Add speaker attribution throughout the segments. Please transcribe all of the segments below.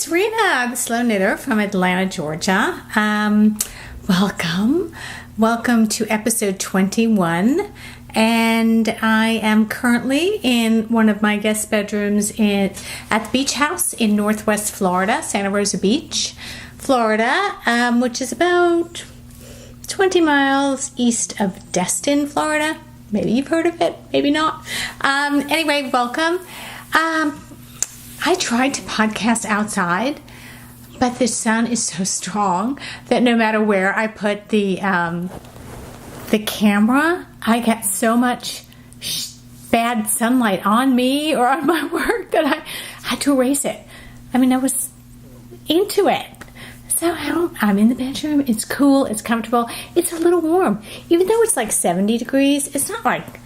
Speaker 1: it's Rena, the Slow Knitter from Atlanta, Georgia. Welcome to episode 21. And I am currently in one of my guest bedrooms at the beach house in Northwest Florida, Santa Rosa Beach, Florida, which is about 20 miles east of Destin, Florida. Maybe you've heard of it, maybe not. Anyway, welcome. I tried to podcast outside, but the sun is so strong that no matter where I put the camera, I get so much bad sunlight on me or on my work that I had to erase it. I mean, I was into it. So I'm in the bedroom. It's cool. It's comfortable. It's a little warm. Even though it's like 70 degrees, it's not like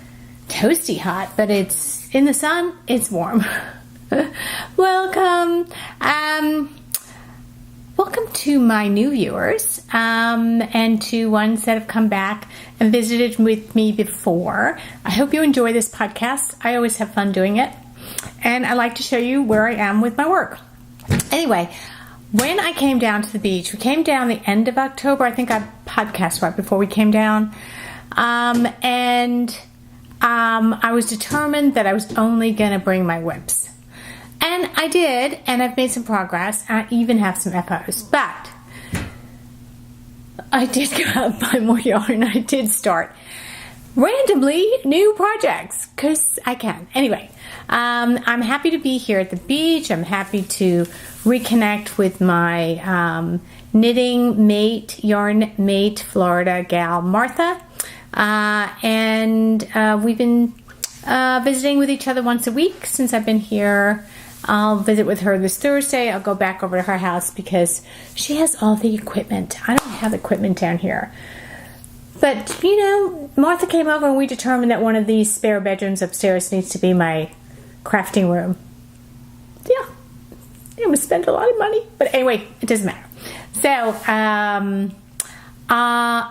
Speaker 1: toasty hot, but it's in the sun. It's warm. Welcome. Welcome to my new viewers and to ones that have come back and visited with me before. I hope you enjoy this podcast. I always have fun doing it. And I like to show you where I am with my work. Anyway, when I came down to the beach, we came down the end of October. I think I podcast right before we came down. I was determined that I was only going to bring my whips. And I did, and I've made some progress. I even have some FOs, but I did go out and buy more yarn. I did start randomly new projects because I can. Anyway, I'm happy to be here at the beach. I'm happy to reconnect with my knitting mate, yarn mate, Florida gal, Martha. And we've been visiting with each other once a week since I've been here. I'll visit with her this Thursday. I'll go back over to her house because she has all the equipment. I don't have equipment down here. But, you know, Martha came over and we determined that one of these spare bedrooms upstairs needs to be my crafting room. Yeah. I'm going to spend a lot of money. But anyway, it doesn't matter. So,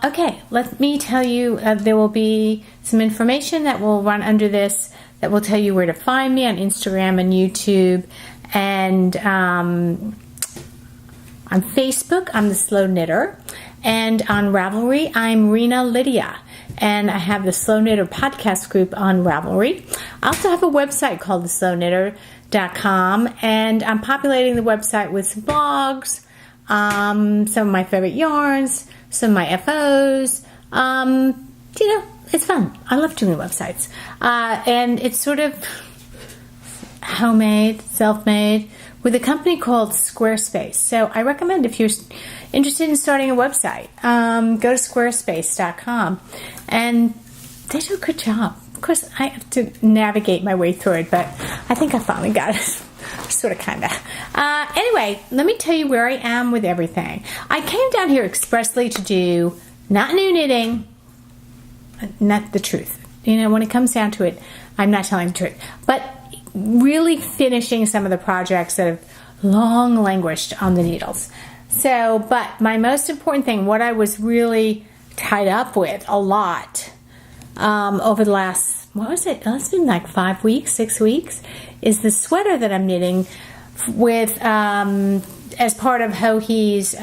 Speaker 1: okay, let me tell you, there will be some information that will run under this that will tell you where to find me on Instagram and YouTube. And on Facebook, I'm the Slow Knitter. And on Ravelry, I'm Rena Lydia. And I have the Slow Knitter podcast group on Ravelry. I also have a website called theslowknitter.com. And I'm populating the website with some blogs, some of my favorite yarns, some of my FOs. You know, it's fun. I love doing websites. And it's sort of homemade, self-made, with a company called Squarespace. So I recommend if you're interested in starting a website, go to squarespace.com. And they do a good job. Of course, I have to navigate my way through it, but I think I finally got it. Sort of, kind of. Anyway, let me tell you where I am with everything. I came down here expressly to do not new knitting, not the truth. You know, when it comes down to it, I'm not telling the truth. But really finishing some of the projects that have long languished on the needles. So, but my most important thing, what I was really tied up with a lot over the last, what was it? It's been like 5 weeks, 6 weeks, is the sweater that I'm knitting with, as part of Hohi's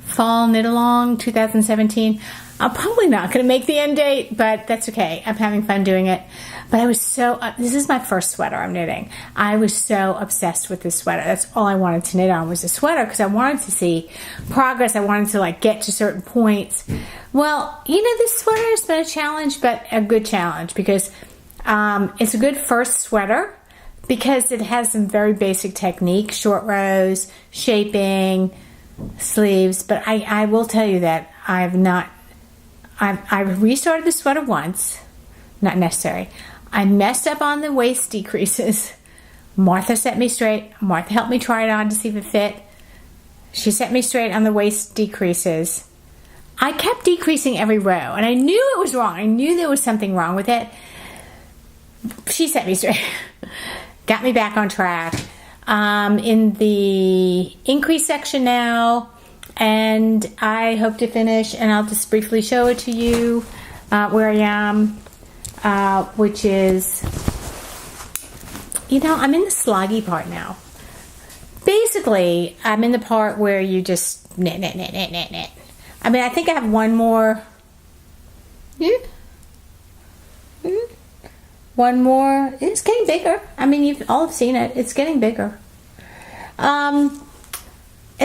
Speaker 1: Fall Knit Along 2017. I'm probably not going to make the end date, but that's okay. I'm having fun doing it. But I was so, this is my first sweater I'm knitting. I was so obsessed with this sweater. That's all I wanted to knit on was a sweater because I wanted to see progress. I wanted to like get to certain points. Well, you know, this sweater has been a challenge, but a good challenge because it's a good first sweater because it has some very basic technique, short rows, shaping, sleeves. But I will tell you that I've restarted the sweater once. Not necessary. I messed up on the waist decreases. Martha set me straight. Martha helped me try it on to see if it fit. She set me straight on the waist decreases. I kept decreasing every row, and I knew it was wrong. I knew there was something wrong with it. She set me straight. Got me back on track. In the increase section now, and I hope to finish, and I'll just briefly show it to you where I am, which is, you know, I'm in the sloggy part now. basically, I'm in the part where you just knit, knit, knit, knit, knit, knit. I mean, I think I have one more. Yeah. One more. It's getting bigger. I mean, you've all seen it. It's getting bigger. And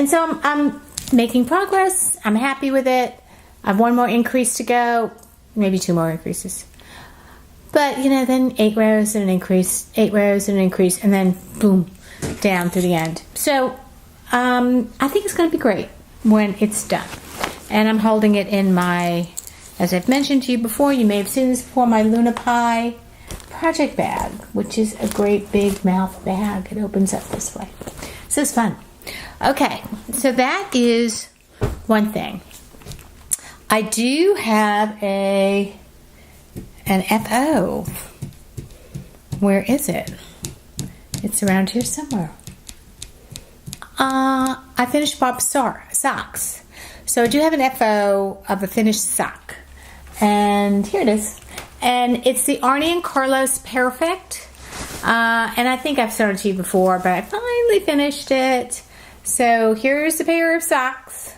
Speaker 1: so I'm making progress. I'm happy with it. I have one more increase to go. Maybe 2 more increases. But, you know, then 8 rows and an increase, 8 rows and an increase, and then boom, down to the end. So I think it's going to be great when it's done. And I'm holding it in my, as I've mentioned to you before, you may have seen this before, my Luna Pie project bag, which is a great big mouth bag. It opens up this way. So it's fun. Okay, so that is one thing. I do have an FO. Where is it? It's around here somewhere. I finished Bob's socks. So I do have an FO of a finished sock. And here it is. And it's the Arne&Carlos Perfect. And I think I've shown it to you before, but I finally finished it. So here's a pair of socks.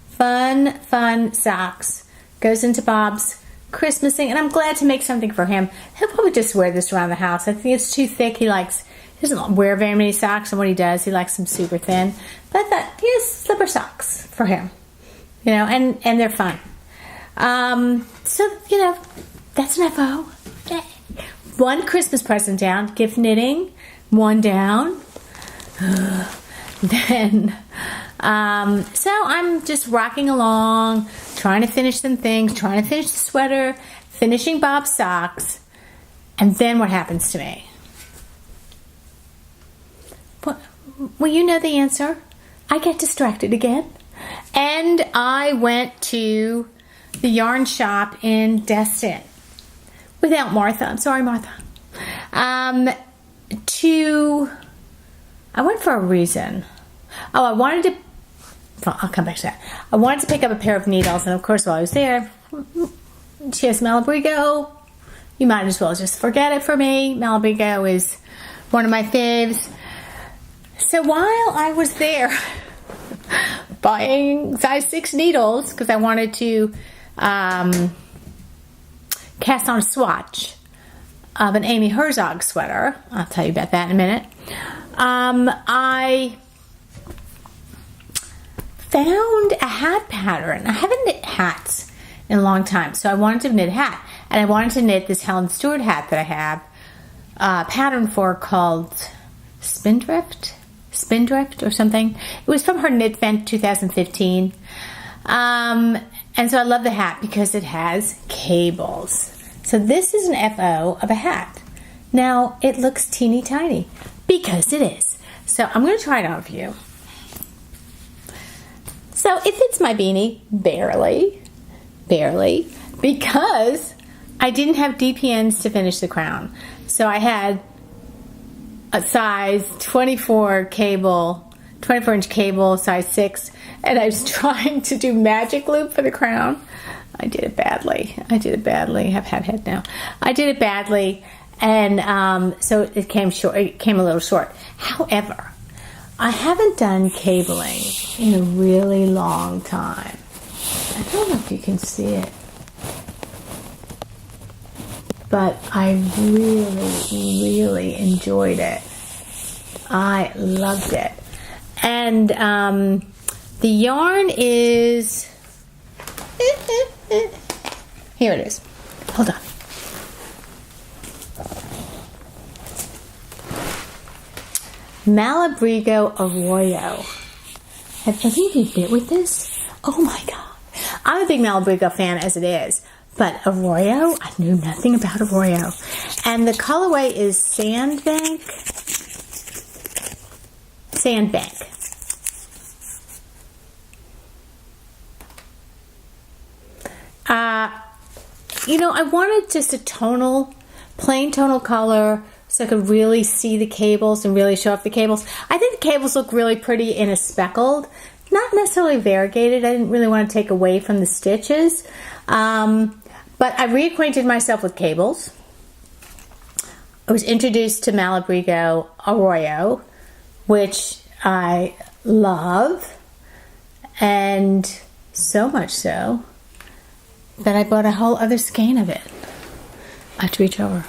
Speaker 1: Fun socks. Goes into Bob's Christmas thing. And I'm glad to make something for him. He'll probably just wear this around the house. I think it's too thick. He doesn't wear very many socks. And when he does, he likes them super thin. But I thought, yes, slipper socks for him. You know, and they're fun. So, you know, that's an FO. One Christmas present down, gift knitting, one down. Then, so I'm just rocking along, trying to finish some things, trying to finish the sweater, finishing Bob's socks, and then what happens to me? Well, you know the answer. I get distracted again. And I went to the yarn shop in Destin without Martha. I'm sorry, Martha. I went for a reason. Oh, I'll come back to that. I wanted to pick up a pair of needles, and of course, while I was there, she has Malabrigo. You might as well just forget it for me. Malabrigo is one of my faves. So while I was there buying size 6 needles, because I wanted to cast on a swatch of an Amy Herzog sweater. I'll tell you about that in a minute. I found a hat pattern. I haven't knit hats in a long time, so I wanted to knit a hat. And I wanted to knit this Helen Stewart hat that I have a pattern for called Spindrift or something. It was from her Knit Vent 2015. And so I love the hat because it has cables. So this is an FO of a hat. Now, it looks teeny tiny because it is. So I'm going to try it on for you. So it fits my beanie, barely, because I didn't have DPNs to finish the crown. So I had a size 24 inch cable, size 6, and I was trying to do magic loop for the crown. I did it badly. I've had head now. I did it badly, and so it came short. It came a little short. However, I haven't done cabling in a really long time. I don't know if you can see it, but I really enjoyed it. I loved it. And the yarn is... Here it is. Hold on. Malabrigo Arroyo. Have any of you knit with this? Oh my god. I'm a big Malabrigo fan as it is. But Arroyo, I knew nothing about Arroyo. And the colorway is Sandbank. You know, I wanted just a plain tonal color so I could really see the cables and really show off the cables. I think the cables look really pretty in a speckled, not necessarily variegated. I didn't really want to take away from the stitches. But I reacquainted myself with cables. I was introduced to Malabrigo Arroyo which I love, and so much so that I bought a whole other skein of it. I have to reach over.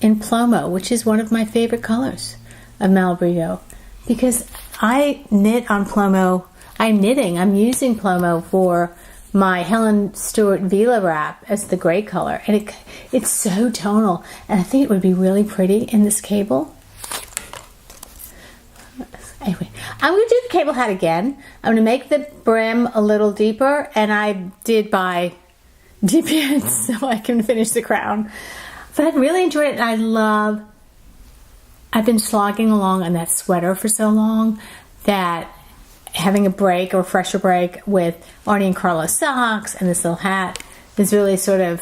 Speaker 1: In Plomo, which is one of my favorite colors of Malabrigo, because I knit on Plomo. I'm using Plomo for my Helen Stewart Vila wrap as the gray color, and it's so tonal, and I think it would be really pretty in this cable. Anyway, I'm going to do the cable hat again. I'm going to make the brim a little deeper, and I did buy DPNs so I can finish the crown. But I really enjoyed it, and I've been slogging along on that sweater for so long that having a break or fresher break with Arne&Carlos socks and this little hat is really sort of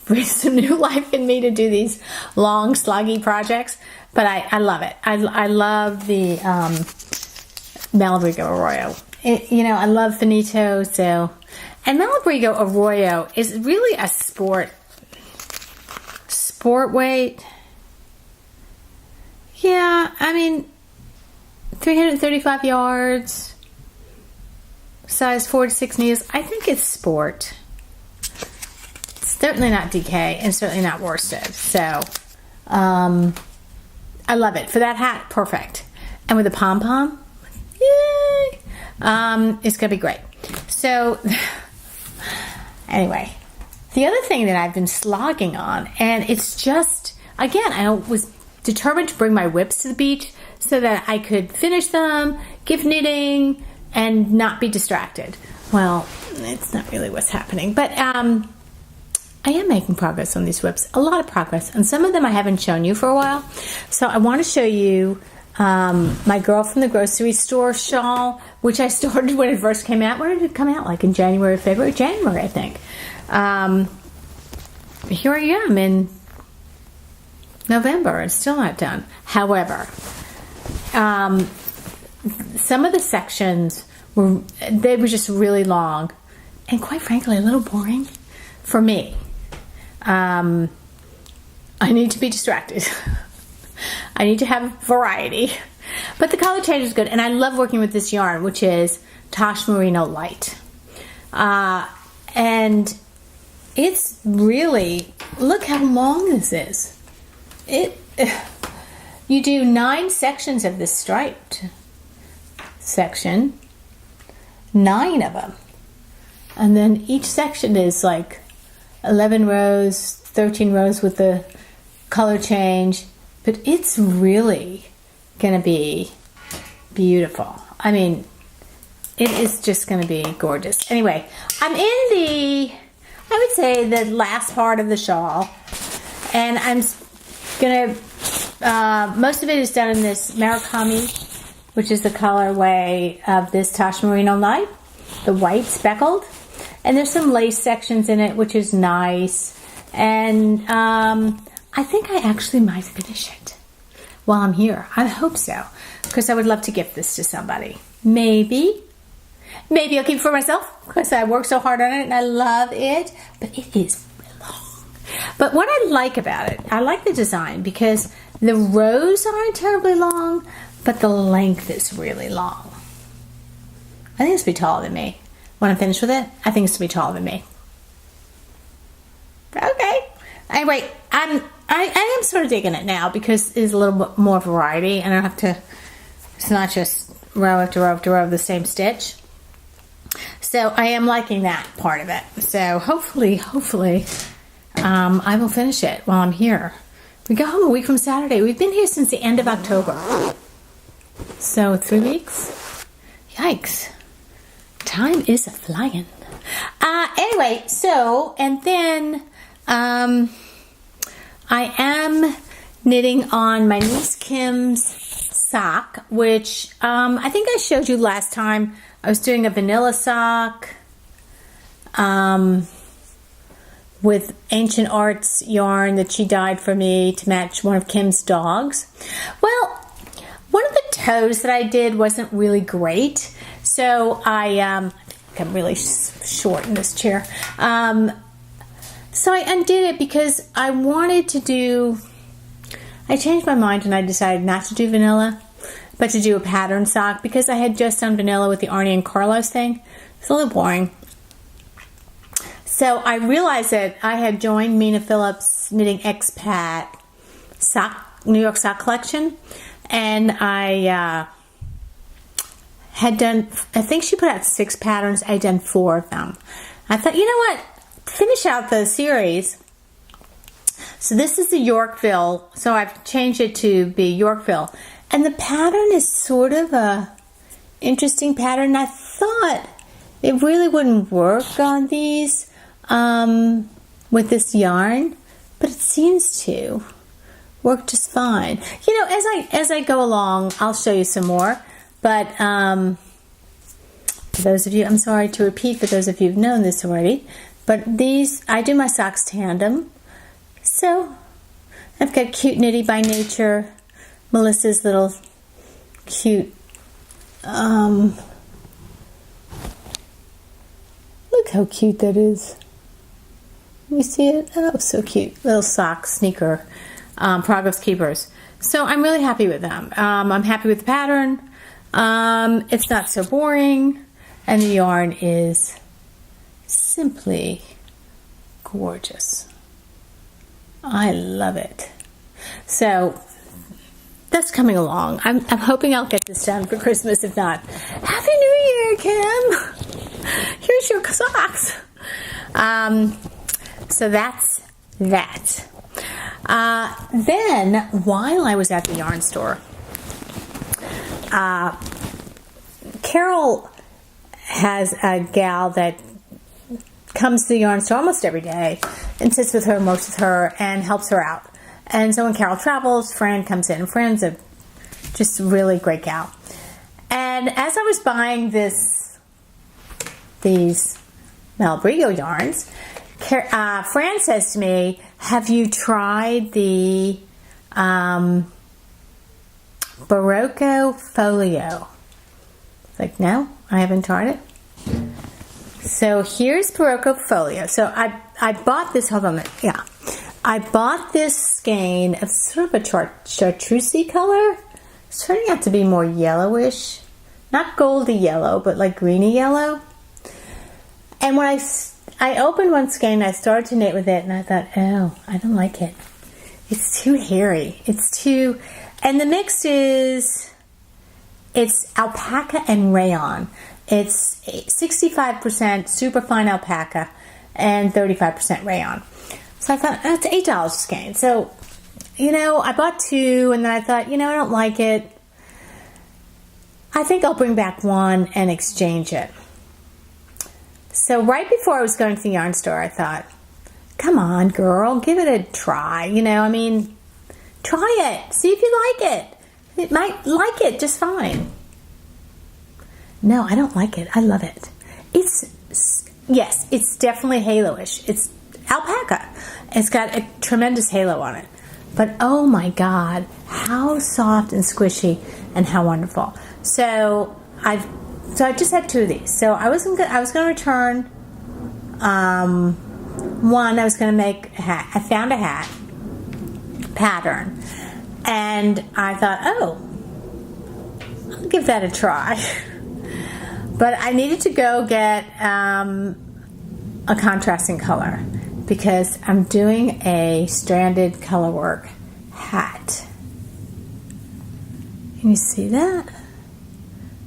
Speaker 1: brings some new life in me to do these long, sloggy projects. But I love it. I love the Malabrigo Arroyo. I love Finito, so... And Malabrigo Arroyo is really a sport weight. Yeah, I mean... 335 yards, size 4 to 6 needles. I think it's sport. It's certainly not DK and certainly not worsted. So, I love it. For that hat, perfect. And with a pom-pom, yay! It's going to be great. So, anyway, the other thing that I've been slogging on, and it's just, again, I was determined to bring my whips to the beach so that I could finish them, give knitting, and not be distracted. Well, it's not really what's happening. But I am making progress on these whips. A lot of progress. And some of them I haven't shown you for a while. So I want to show you my Girl from the Grocery Store shawl, which I started when it first came out. When did it come out? Like in January, February? January, I think. Here I am in November. It's still not done. However... some of the sections were just really long and quite frankly a little boring for me. I need to be distracted. I need to have variety, but the color change is good, and I love working with this yarn, which is Tosh Merino Light, and it's really, look how long this is. You do 9 sections of this striped section, 9 of them. And then each section is like 11 rows, 13 rows with the color change. But it's really going to be beautiful. I mean, it is just going to be gorgeous. Anyway, I'm in I would say the last part of the shawl. And I'm going to... most of it is done in this Marikami, which is the colorway of this Tosh Merino Light, the white speckled. And there's some lace sections in it, which is nice. And I think I actually might finish it while I'm here. I hope so, because I would love to gift this to somebody. Maybe I'll keep it for myself, because I worked so hard on it and I love it. But it is long. But what I like about it, I like the design because the rows aren't terribly long, but the length is really long. I think it's to be taller than me. When I'm finished with it, I think it's to be taller than me. Okay. Anyway, I am sort of digging it now because there's a little bit more variety, and I don't have to, it's not just row after row after row of the same stitch. So I am liking that part of it. So hopefully, I will finish it while I'm here. We go home a week from Saturday. We've been here since the end of October. So 3 weeks? Yikes. Time is flying. Anyway, so, and then I am knitting on my niece Kim's sock, which I think I showed you last time. I was doing a vanilla sock with Ancient Arts yarn that she dyed for me to match one of Kim's dogs. Well, one of the toes that I did wasn't really great, so I'm really short in this chair. So I undid it because I wanted to do, I changed my mind and I decided not to do vanilla, but to do a pattern sock because I had just done vanilla with the Arne&Carlos thing. It's a little boring. So I realized that I had joined Mina Phillips' Knitting Expat New York sock collection, and I had done, I think she put out 6 patterns. I had done 4 of them. I thought, you know what, finish out the series. So this is the Yorkville, so I've changed it to be Yorkville, and the pattern is sort of a interesting pattern. I thought it really wouldn't work on these with this yarn, but it seems to work just fine. You know, as I go along, I'll show you some more. But for those of you, I'm sorry to repeat for those of you who've known this already, but these, I do my socks tandem. So I've got Cute Knitty by Nature, Melissa's little cute, look how cute that is. You see it? Oh, so cute. Little sock sneaker, Progress Keepers. So I'm really happy with them. I'm happy with the pattern. It's not so boring. And the yarn is simply gorgeous. I love it. So that's coming along. I'm hoping I'll get this done for Christmas. If not, Happy New Year, Kim. Here's your socks. So that's that. Then, while I was at the yarn store, Carol has a gal that comes to the yarn store almost every day and sits with her, works with her, and helps her out. And so when Carol travels, Fran comes in. Fran's a just really great gal. And as I was buying these Malabrigo yarns, Fran says to me, have you tried the Barocco Folio? It's like, no, I haven't tried it. So here's Barocco Folio. So I bought this, hold on, yeah. I bought this skein of sort of a chartreuse color. It's turning out to be more yellowish. Not goldy yellow, but like greeny yellow. And when I opened one skein, I started to knit with it, and I thought, oh, I don't like it. It's too hairy. And the mix it's alpaca and rayon. It's 65% superfine alpaca and 35% rayon. So I thought, that's $8 a skein. So, you know, I bought 2, and then I thought, you know, I don't like it. I think I'll bring back 1 and exchange it. So right before I was going to the yarn store, I thought, come on, girl, give it a try. You know, I mean, try it. See if you like it. It might like it just fine. No, I don't like it. I love it. Yes, it's definitely halo-ish. It's alpaca. It's got a tremendous halo on it. But oh my God, how soft and squishy and how wonderful. So I just had 2 of these. So I was going to return one. I was going to make a hat. I found a hat pattern, and I thought, oh, I'll give that a try. But I needed to go get a contrasting color because I'm doing a stranded color work hat. Can you see that?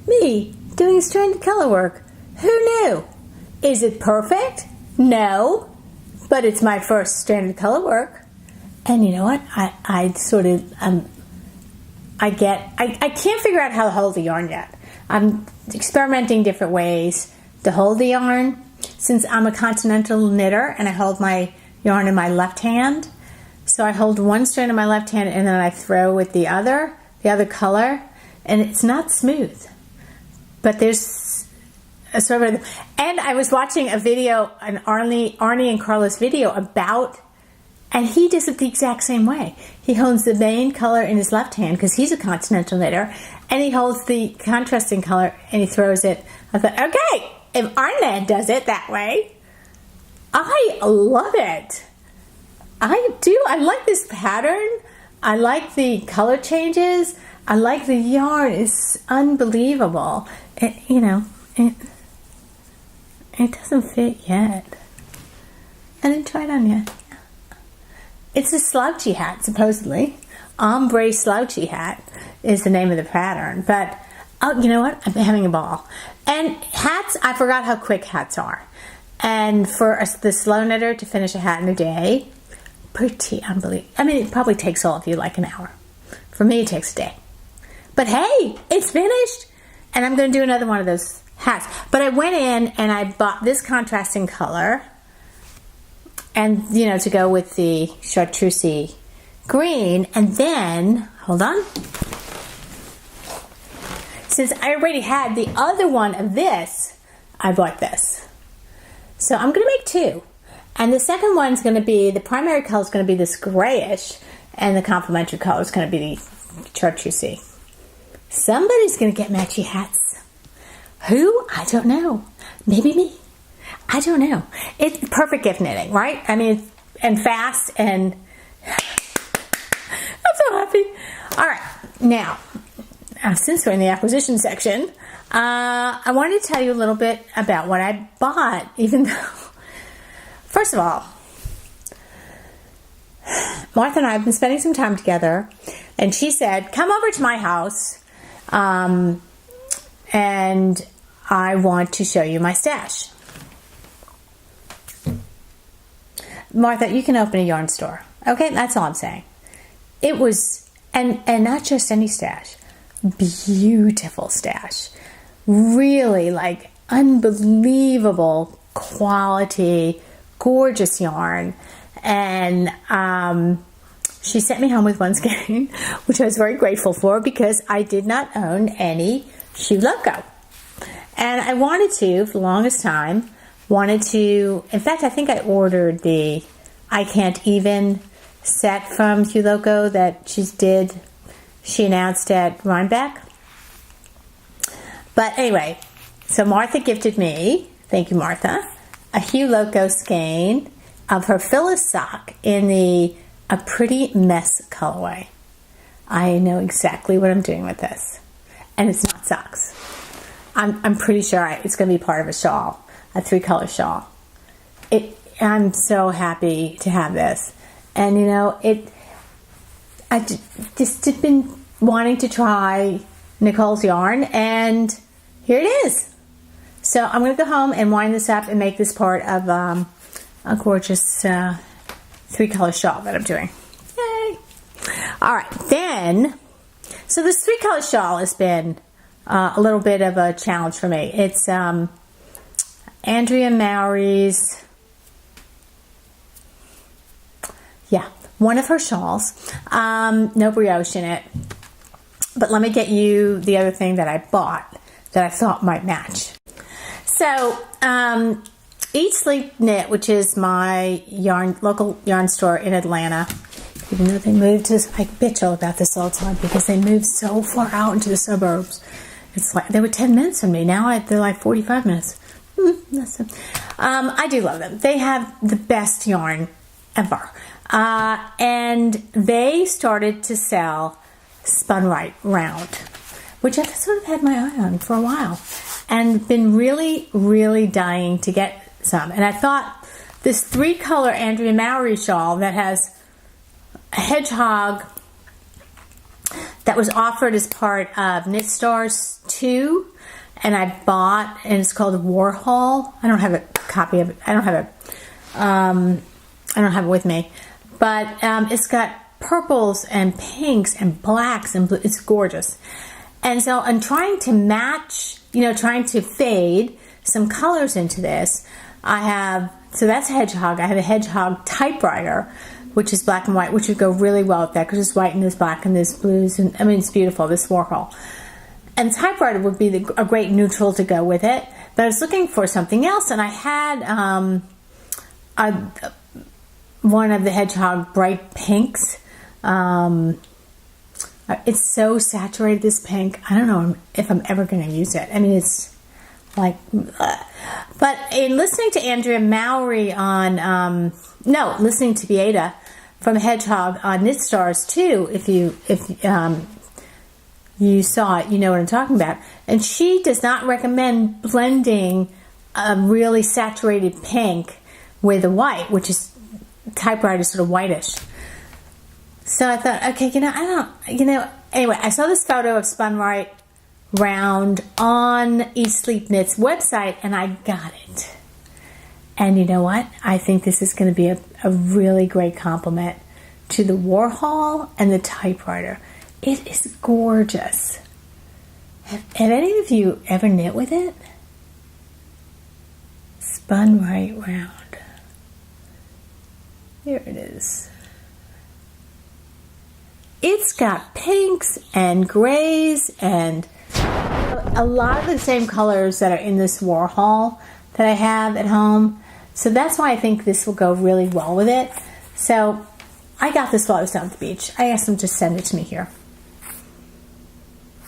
Speaker 1: Me doing stranded color work. Who knew? Is it perfect? No, but it's my first stranded color work. And you know what? I sort of I can't figure out how to hold the yarn yet. I'm experimenting different ways to hold the yarn. Since I'm a continental knitter and I hold my yarn in my left hand, so I hold one strand in my left hand and then I throw with the other color, and it's not smooth. But there's a sort of, and I was watching a video, an Arne&Carlos video about, and he does it the exact same way. He holds the main color in his left hand because he's a continental knitter, and he holds the contrasting color and he throws it. I thought, okay, if Arne does it that way, I love it. I do. I like this pattern. I like the color changes. I like the yarn. It's unbelievable. It, you know, it doesn't fit yet. I didn't try it on yet. It's a slouchy hat, supposedly. Ombre slouchy hat is the name of the pattern. But, oh, you know what? I'm having a ball. And hats, I forgot how quick hats are. And for the slow knitter to finish a hat in a day, pretty unbelievable. I mean, it probably takes all of you like an hour. For me, it takes a day. But hey, it's finished. And I'm going to do another one of those hats. But I went in and I bought this contrasting color. And, you know, to go with the chartreusey green. And then, hold on. Since I already had the other one of this, I bought this. So I'm going to make two. And the second one's going to be, the primary color is going to be this grayish. And the complementary color is going to be the chartreusey. Somebody's going to get matchy hats. Who? I don't know. Maybe me. I don't know. It's perfect gift knitting, right? I mean, and fast, and I'm so happy. All right. Now, since we're in the acquisition section, I wanted to tell you a little bit about what I bought, even though, first of all, Martha and I have been spending some time together, and she said, come over to my house, and I want to show you my stash. Martha, you can open a yarn store. Okay, that's all I'm saying. It was, and not just any stash, beautiful stash. Really, like, unbelievable quality, gorgeous yarn. And she sent me home with one skein, which I was very grateful for because I did not own any shoe loco. And I wanted to, for the longest time, in fact, I think I ordered the I Can't Even set from Hue Loco that she announced at Rhinebeck. But anyway, so Martha gifted me, thank you Martha, a Hue Loco skein of her Phyllis sock in the A Pretty Mess colorway. I know exactly what I'm doing with this. And it's not socks. I'm pretty sure it's going to be part of a shawl, a 3-color shawl. I'm so happy to have this. And you know, I just been wanting to try Nicole's yarn, and here it is. So I'm going to go home and wind this up and make this part of a gorgeous 3-color shawl that I'm doing. Yay! All right, then, so this 3-color shawl has been a little bit of a challenge for me. It's Andrea Mowry's, one of her shawls. No brioche in it. But let me get you the other thing that I bought that I thought might match. So, Eat Sleep Knit, which is my local yarn store in Atlanta, even though they moved to, I bitch all about this all the time because they moved so far out into the suburbs. It's like, they were 10 minutes from me. Now they're like 45 minutes. I do love them. They have the best yarn ever. And they started to sell Spun Right Round, which I've sort of had my eye on for a while and been really, really dying to get some. And I thought this 3-color Andrea Mowry shawl that has a hedgehog that was offered as part of Knit Stars 2, and I bought, and it's called Warhol. I don't have a copy of it. I don't have it with me. But it's got purples and pinks and blacks and blue. It's gorgeous. And so I'm trying to match, trying to fade some colors into this. So that's a hedgehog. I have a hedgehog typewriter, which is black and white, which would go really well with that because it's white and there's black and there's blues. And I mean, it's beautiful, this Warhol. And typewriter would be a great neutral to go with it. But I was looking for something else, and I had one of the hedgehog bright pinks. It's so saturated, this pink. I don't know if I'm ever going to use it. I mean, it's like, but in listening to Andrea Mowry on, listening to Beata from Hedgehog on Knit Stars too. If you saw it, you know what I'm talking about. And she does not recommend blending a really saturated pink with a white, which is typewriter sort of whitish. So I thought, okay, anyway, I saw this photo of Spun Right Round on Eat Sleep Knit's website, and I got it. And you know what? I think this is going to be a really great compliment to the Warhol and the typewriter. It is gorgeous. Have any of you ever knit with it? Spun Right Round. Here it is. It's got pinks and grays and a lot of the same colors that are in this Warhol that I have at home. So that's why I think this will go really well with it. So I got this while I was down at the beach. I asked them to send it to me here.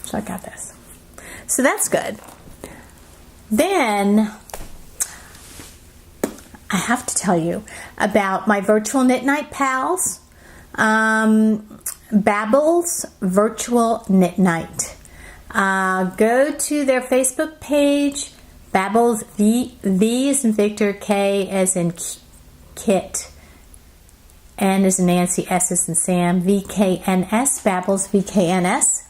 Speaker 1: So I got this. So that's good. Then I have to tell you about my virtual knit night pals. Babble's Virtual Knit Night. Go to their Facebook page. Babble's V as in Victor, K as in Kit, N as in Nancy, S as in Sam, VKNS, Babble's VKNS.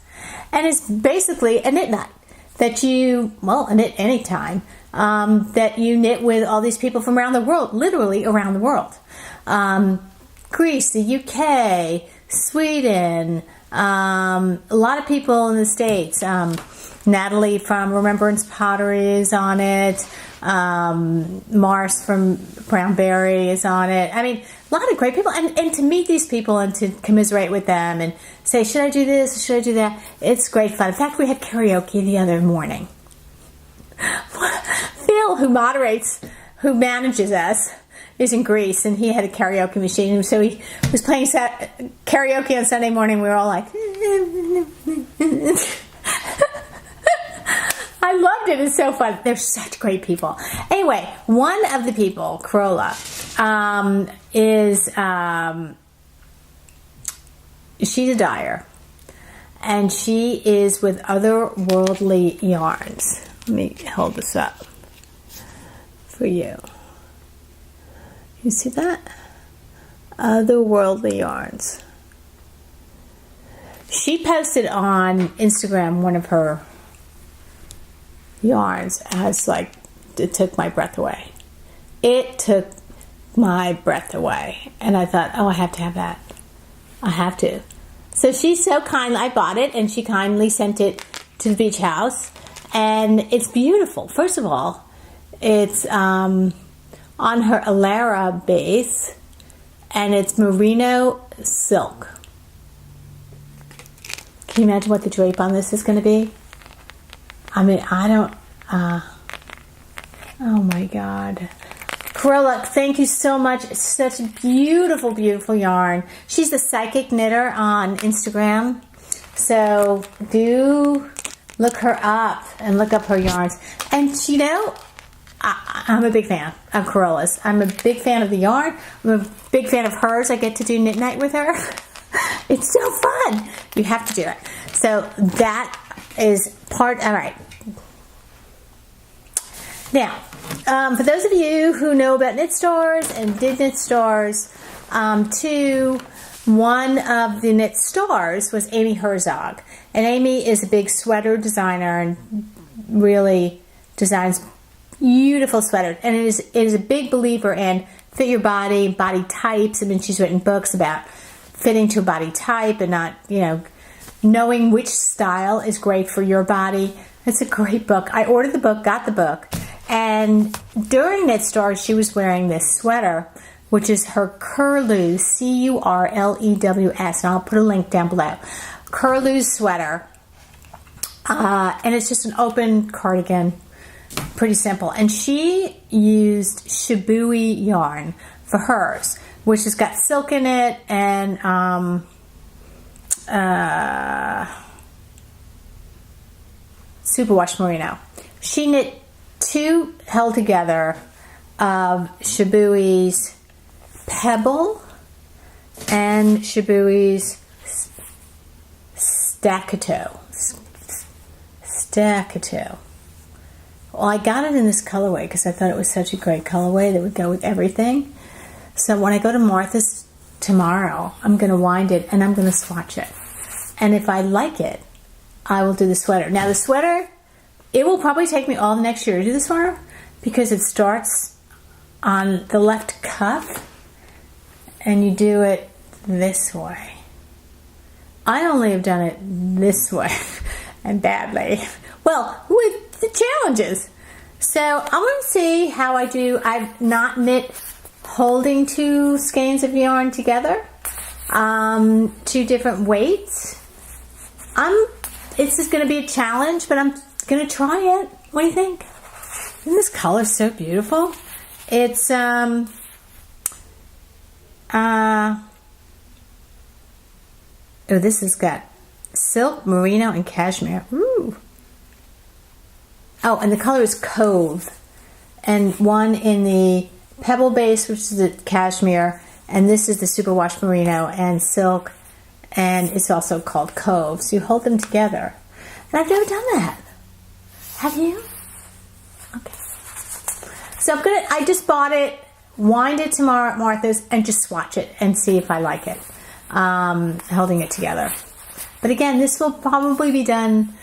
Speaker 1: And it's basically a knit night that you, a knit anytime, that you knit with all these people from around the world, literally around the world. Greece, the UK, Sweden, a lot of people in the States. Natalie from Remembrance Pottery is on it. Mars from Brownberry is on it. I mean, a lot of great people. And to meet these people and to commiserate with them and say, should I do this? Should I do that? It's great fun. In fact, we had karaoke the other morning. Phil, who manages us, is in Greece, and he had a karaoke machine, so he was playing karaoke on Sunday morning. We were all like, I loved it. It's so fun. They're such great people. Anyway, one of the people, Corolla, she's a dyer, and she is with Other Worldly Yarns. Let me hold this up for you. You see that? Other Worldly Yarns. She posted on Instagram one of her yarns as it took my breath away. It took my breath away. And I thought, I have to have that. I have to. So she's so kind. I bought it and she kindly sent it to the beach house. And it's beautiful. First of all, it's on her Alara base, and it's merino silk. Can you imagine what the drape on this is going to be? I mean, oh my God. Corolla, thank you so much. It's such a beautiful, beautiful yarn. She's the Psychic Knitter on Instagram. So do look her up and look up her yarns. And I'm a big fan of Corolla's. I'm a big fan of the yarn. I'm a big fan of hers. I get to do knit night with her. It's so fun. You have to do it. So that is all right. Now, for those of you who know about Knit Stars and did Knit Stars, too, one of the Knit Stars was Amy Herzog. And Amy is a big sweater designer and really designs beautiful sweaters. And it is a big believer in fit your body types. I mean, she's written books about fitting to a body type and not, knowing which style is great for your body. It's a great book. I ordered the book, got the book. And during Knit Stars, she was wearing this sweater, which is her Curlew, Curlews, and I'll put a link down below. Curlew's sweater, and it's just an open cardigan, pretty simple. And she used Shibui yarn for hers, which has got silk in it and superwash merino. She knit 2 held together of Shibui's Pebble and Shibui's Staccato. Well, I got it in this colorway because I thought it was such a great colorway that would go with everything. So when I go to Martha's tomorrow, I'm going to wind it and I'm going to swatch it. And if I like it, I will do the sweater. Now the sweater, it will probably take me all the next year to do the sweater because it starts on the left cuff and you do it this way. I only have done it this way and badly. Well, with the challenges. So I'm going to see how I do. I've not knit holding two skeins of yarn together, 2 different weights. It's just going to be a challenge, but I'm going to try it. What do you think? Isn't this color so beautiful? It's oh, this has got silk, merino, and cashmere. Ooh. Oh, and the color is Cove, and one in the pebble base, which is the cashmere, and this is the superwash merino and silk, and it's also called Cove. So you hold them together. And I've never done that. Have you? Okay. So I just bought it, wind it tomorrow at Martha's, and just swatch it and see if I like it. Holding it together. But again, this will probably be done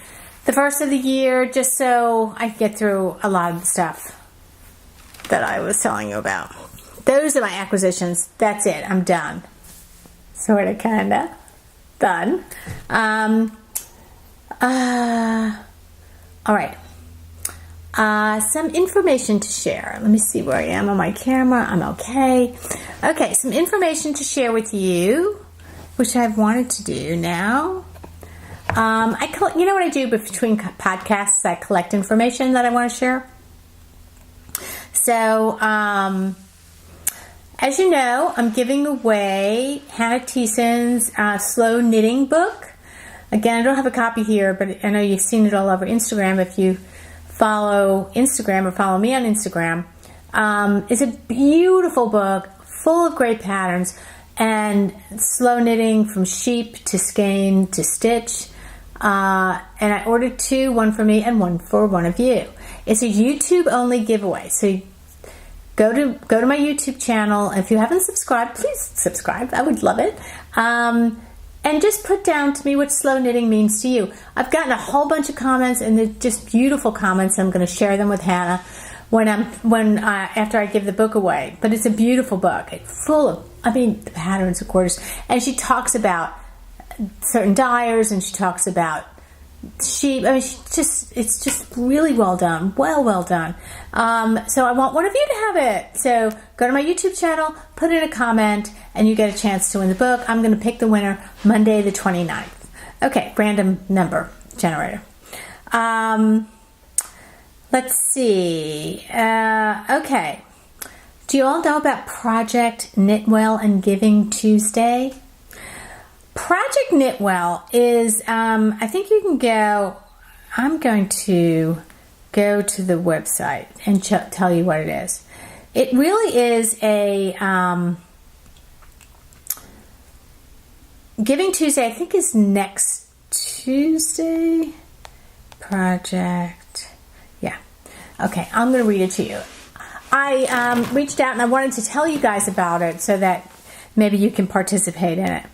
Speaker 1: the first of the year, just so I get through a lot of the stuff that I was telling you about. Those are my acquisitions. That's it. I'm done. Sort of, kind of. Done. All right. Some information to share. Let me see where I am on my camera. I'm okay. Okay, some information to share with you, which I've wanted to do now. You know what I do between podcasts? I collect information that I want to share. So, as you know, I'm giving away Hannah Thiessen's Slow Knitting book. Again, I don't have a copy here, but I know you've seen it all over Instagram. If you follow Instagram or follow me on Instagram, it's a beautiful book full of great patterns and slow knitting from sheep to skein to stitch. And I ordered 2, one for me and one for one of you. It's a YouTube only giveaway. So go to my YouTube channel. If you haven't subscribed, please subscribe. I would love it. And just put down to me what slow knitting means to you. I've gotten a whole bunch of comments, and they're just beautiful comments. I'm going to share them with Hannah after I give the book away. But it's a beautiful book. It's full of, the patterns are gorgeous. And she talks about certain dyers, and she talks about sheep. It's just really well done. Well done. So I want one of you to have it. So go to my YouTube channel, put in a comment, and you get a chance to win the book. I'm going to pick the winner Monday the 29th. Okay, random number generator. Let's see. Okay. Do you all know about Project Knitwell and Giving Tuesday? Project Knitwell is, I think you can go, I'm going to go to the website and tell you what it is. It really is a, Giving Tuesday, I think is next Tuesday. Project, yeah. Okay, I'm going to read it to you. I reached out and I wanted to tell you guys about it so that maybe you can participate in it.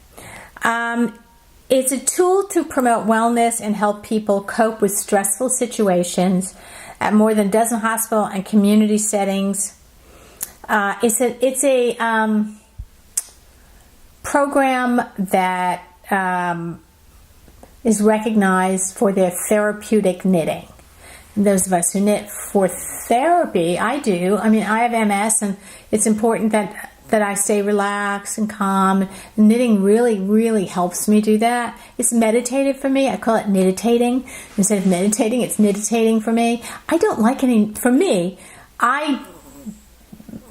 Speaker 1: It's a tool to promote wellness and help people cope with stressful situations at more than a dozen hospital and community settings. It's a program that is recognized for their therapeutic knitting. And those of us who knit for therapy, I do. I have MS, and it's important that I stay relaxed and calm. Knitting really, really helps me do that. It's meditative for me. I call it knititating. Instead of meditating, it's knititating for me. I don't like any, for me, I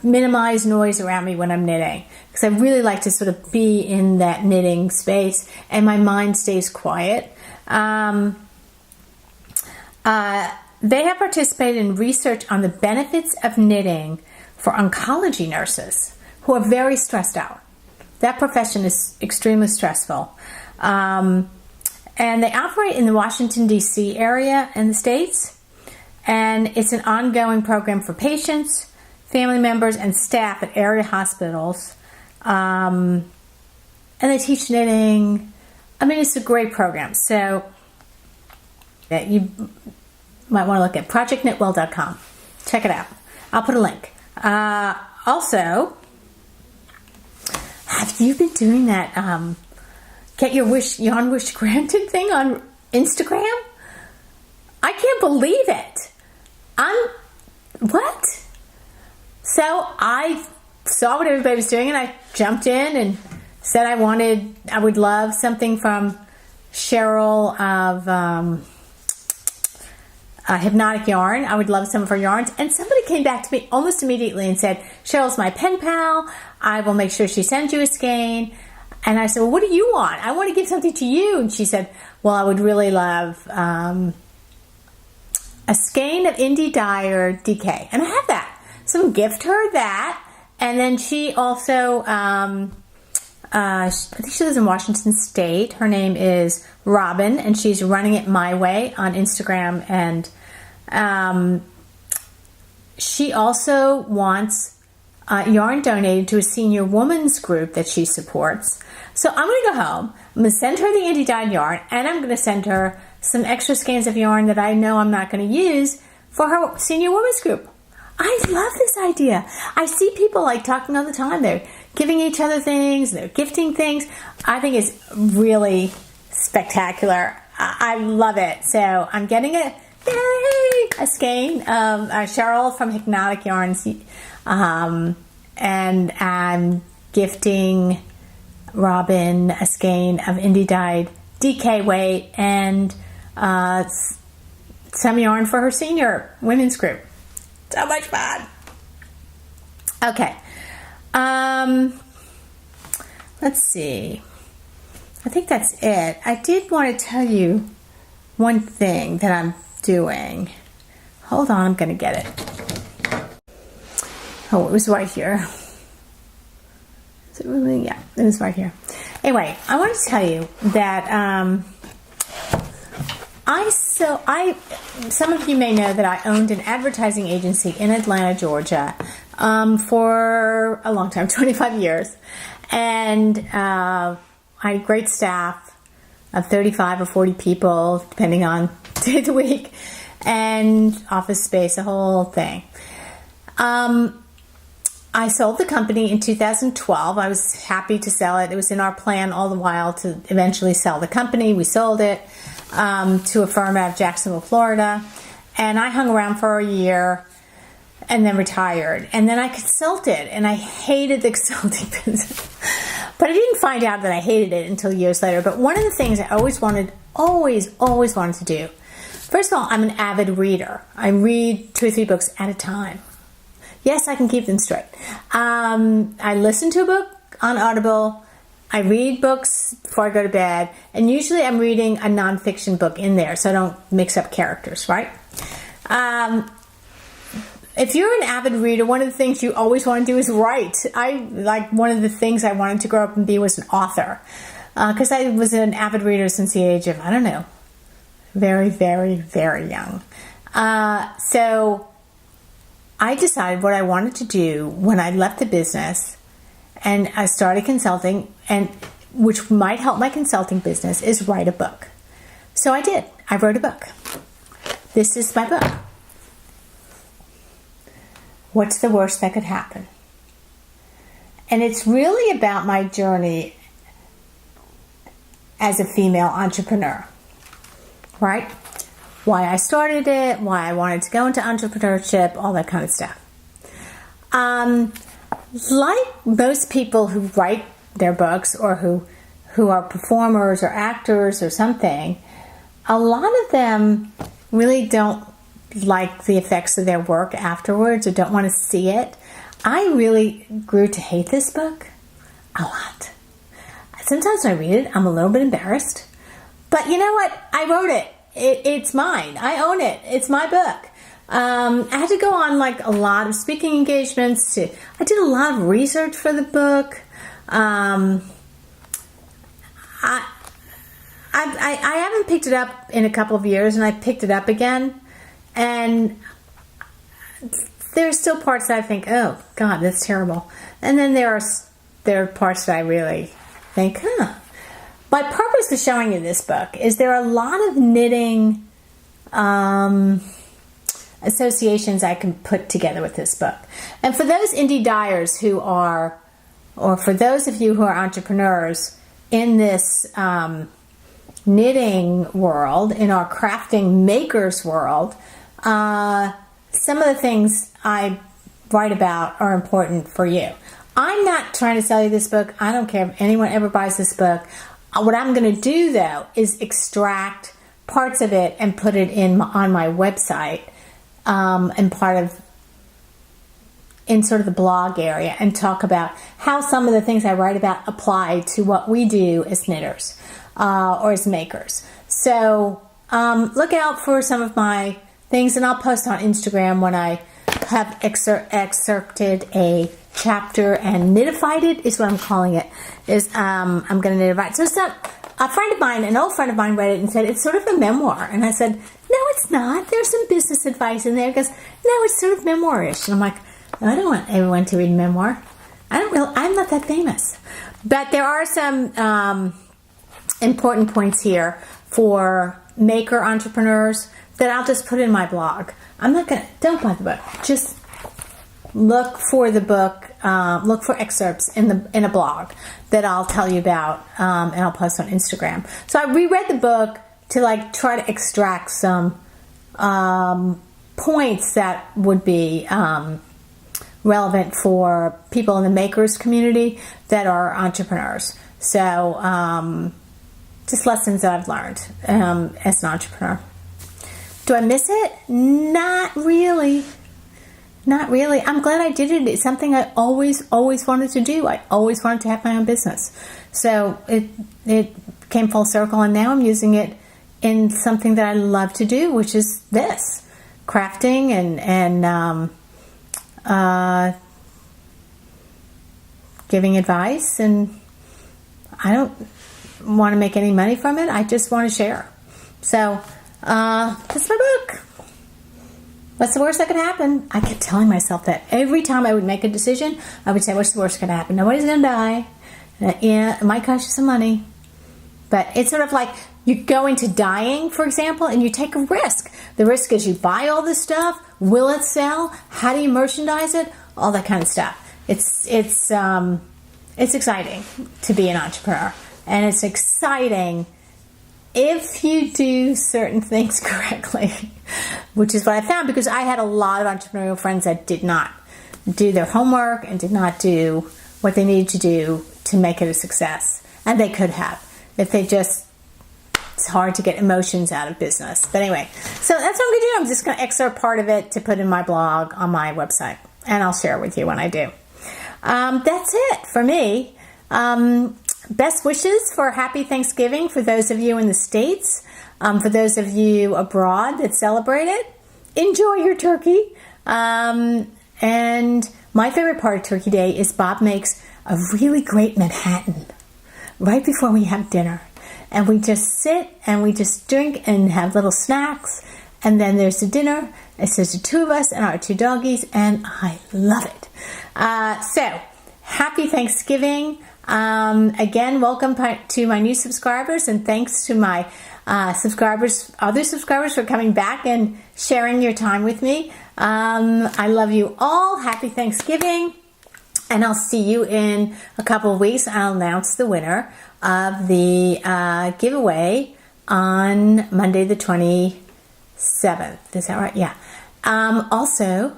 Speaker 1: minimize noise around me when I'm knitting because I really like to sort of be in that knitting space and my mind stays quiet. They have participated in research on the benefits of knitting for oncology nurses who are very stressed out. that profession is extremely stressful. And they operate in the Washington, D.C. area in the States. And it's an ongoing program for patients, family members, and staff at area hospitals. And they teach knitting. I mean, it's a great program. So you might want to look at projectknitwell.com. Check it out. I'll put a link. Also, have you been doing that get your yarn wish granted thing on Instagram? I can't believe it. What? So I saw what everybody was doing and I jumped in and said I would love something from Cheryl of Hypnotic Yarn. I would love some of her yarns. And somebody came back to me almost immediately and said, Cheryl's my pen pal. I will make sure she sends you a skein. And I said, well, what do you want? I want to give something to you. And she said, well, I would really love a skein of Indie Dyer DK. And I have that. So gift her that. And then she also, I think she lives in Washington State. Her name is Robin, and she's running it my way on Instagram. And she also wants yarn donated to a senior women's group that she supports. So I'm going to go home. I'm going to send her the Indie dyed yarn, and I'm going to send her some extra skeins of yarn that I know I'm not going to use for her senior women's group. I love this idea. I see people like talking all the time. They're giving each other things. They're gifting things. I think it's really spectacular. I love it. So I'm getting a skein of Cheryl from Hypnotic Yarns. And I'm gifting Robin a skein of Indie dyed DK weight and some yarn for her senior women's group. So much fun. Okay. Let's see. I think that's it. I did want to tell you one thing that I'm doing. Hold on, I'm going to get it. Oh, it was right here. Is it really? Yeah, it was right here. Anyway, I want to tell you that some of you may know that I owned an advertising agency in Atlanta, Georgia, for a long time, 25 years. And I had great staff of 35 or 40 people, depending on day of the week, and office space, a whole thing. I sold the company in 2012. I was happy to sell it. It was in our plan all the while to eventually sell the company. We sold it to a firm out of Jacksonville, Florida. And I hung around for a year and then retired. And then I consulted, and I hated the consulting business. But I didn't find out that I hated it until years later. But one of the things I always wanted to do, first of all, I'm an avid reader. I read 2 or 3 books at a time. Yes, I can keep them straight. I listen to a book on Audible. I read books before I go to bed. And usually I'm reading a nonfiction book in there so I don't mix up characters, right? If you're an avid reader, one of the things you always want to do is write. One of the things I wanted to grow up and be was an author. Because I was an avid reader since the age of, I don't know, very, very, very young. So I decided what I wanted to do when I left the business and I started consulting, and which might help my consulting business, is write a book. So I did. I wrote a book. This is my book. What's the worst that could happen? And it's really about my journey as a female entrepreneur, right? Why I started it, why I wanted to go into entrepreneurship, all that kind of stuff. Like most people who write their books or who are performers or actors or something, a lot of them really don't like the effects of their work afterwards or don't want to see it. I really grew to hate this book a lot. Sometimes when I read it, I'm a little bit embarrassed. But you know what? I wrote it. It's mine. I own it. It's my book. I had to go on a lot of speaking engagements. I did a lot of research for the book. I haven't picked it up in a couple of years, and I picked it up again, and there's still parts that I think, oh God, that's terrible. And then there are parts that I really think, My purpose for showing you this book is there are a lot of knitting associations I can put together with this book. And for those indie dyers who are, or for those of you who are entrepreneurs in this knitting world, in our crafting makers world, some of the things I write about are important for you. I'm not trying to sell you this book. I don't care if anyone ever buys this book. What I'm going to do, though, is extract parts of it and put it on my website and in sort of the blog area, and talk about how some of the things I write about apply to what we do as knitters or as makers. So look out for some of my things, and I'll post on Instagram when I have excerpted a chapter and knitified it, is what I'm calling it. I'm going to knitify it. So it's not, a friend of mine, an old friend of mine, read it and said it's sort of a memoir. And I said, no, it's not. There's some business advice in there. He goes, no, it's sort of memoir-ish. And I'm like, I don't want everyone to read memoir. I'm not that famous. But there are some important points here for maker entrepreneurs that I'll just put in my blog. Don't buy the book. Just look for the book, look for excerpts in a blog that I'll tell you about, and I'll post on Instagram. So I reread the book to try to extract some points that would be relevant for people in the makers community that are entrepreneurs. So just lessons that I've learned as an entrepreneur. Do I miss it? Not really. Not really. I'm glad I did it. It's something I always wanted to do. I always wanted to have my own business. So it came full circle, and now I'm using it in something that I love to do, which is this, crafting and giving advice. And I don't want to make any money from it. I just want to share. So that's my book. What's the worst that could happen? I kept telling myself that every time I would make a decision, I would say, what's the worst that could happen? Nobody's going to die. Yeah, it might cost you some money. But it's sort of like you go into dyeing, for example, and you take a risk. The risk is you buy all this stuff. Will it sell? How do you merchandise it? All that kind of stuff. It's exciting to be an entrepreneur. And it's exciting if you do certain things correctly, which is what I found, because I had a lot of entrepreneurial friends that did not do their homework and did not do what they needed to do to make it a success. And they could have, if they just, it's hard to get emotions out of business. But anyway, so that's what I'm going to do. I'm just going to excerpt part of it to put in my blog on my website, and I'll share it with you when I do. That's it for me. Best wishes for a happy Thanksgiving for those of you in the States. For those of you abroad that celebrate it, enjoy your turkey. And my favorite part of Turkey Day is Bob makes a really great Manhattan right before we have dinner. And we just sit and we just drink and have little snacks. And then there's the dinner. It's just the two of us and our two doggies, and I love it. So, happy Thanksgiving. Again, welcome to my new subscribers, and thanks to my other subscribers for coming back and sharing your time with me. I love you all. Happy Thanksgiving, and I'll see you in a couple of weeks. I'll announce the winner of the giveaway on Monday the 27th. Is that right? Yeah. Also,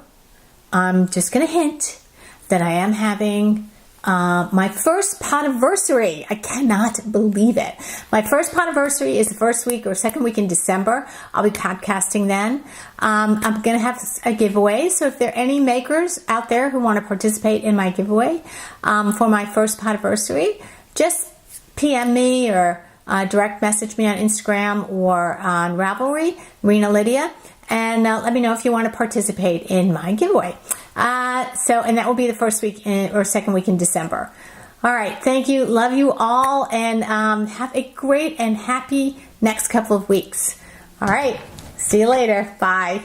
Speaker 1: I'm just going to hint that I am having my first podiversary. I cannot believe it. My first podiversary is the first week or second week in December. I'll be podcasting then. I'm going to have a giveaway. So if there are any makers out there who want to participate in my giveaway for my first podiversary, just PM me or direct message me on Instagram or on Ravelry, Rena Lydia, and let me know if you want to participate in my giveaway. And that will be the first week or second week in December. All right, thank you. Love you all, and have a great and happy next couple of weeks. All right, see you later. Bye.